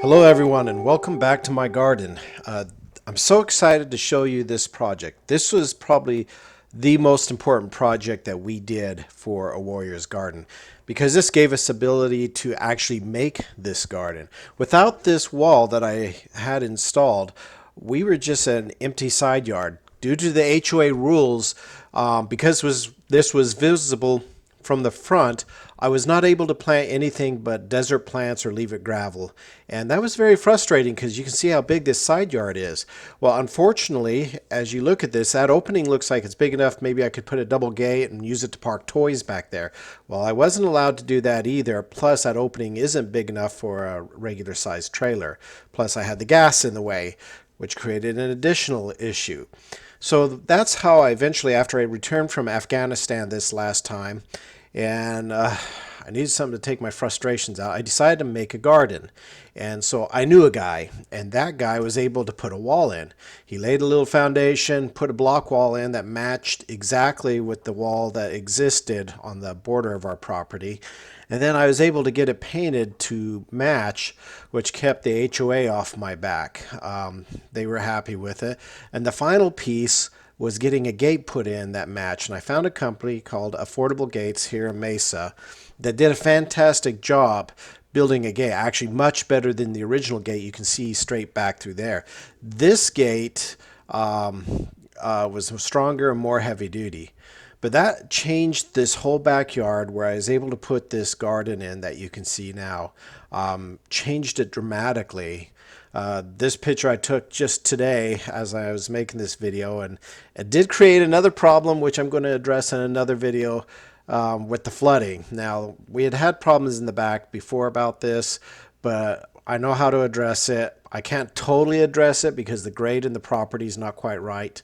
Hello everyone and welcome back to my garden. I'm so excited to show you this project. This was probably the most important project that we did for a warrior's garden because this gave us ability to actually make this garden. Without this wall that I had installed, we were just an empty side yard. Due to the HOA rules, because this was visible from the front, I was not able to plant anything but desert plants or leave it gravel. And that was very frustrating because you can see how big this side yard is. Well, unfortunately, as you look at this, that opening looks like it's big enough. Maybe I could put a double gate and use it to park toys back there. Well, I wasn't allowed to do that either. Plus, that opening isn't big enough for a regular sized trailer. Plus, I had the gas in the way, which created an additional issue. So that's how I eventually, after I returned from Afghanistan this last time, and I needed something to take my frustrations out, I decided to make a garden. And so I knew a guy, and that guy was able to put a wall in. He laid a little foundation, put a block wall in that matched exactly with the wall that existed on the border of our property. And then I was able to get it painted to match, which kept the HOA off my back. They were happy with it. And the final piece was getting a gate put in that matched. And I found a company called Affordable Gates here in Mesa that did a fantastic job building a gate, actually much better than the original gate. You can see straight back through there. This gate was stronger and more heavy duty. But that changed this whole backyard where I was able to put this garden in that you can see now. Changed it dramatically. This picture I took just today as I was making this video, and it did create another problem which I'm going to address in another video with the flooding. Now, we had problems in the back before about this, but I know how to address it. I can't totally address it because the grade in the property is not quite right.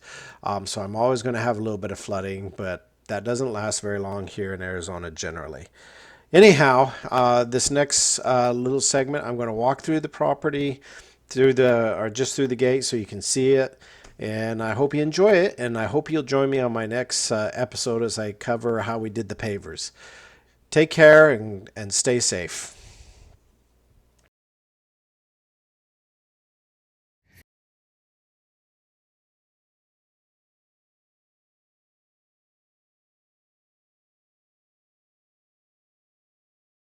So I'm always going to have a little bit of flooding, but that doesn't last very long here in Arizona generally. Anyhow, this next little segment, I'm going to walk through the property, just through the gate so you can see it. And I hope you enjoy it, and I hope you'll join me on my next episode as I cover how we did the pavers. Take care and stay safe.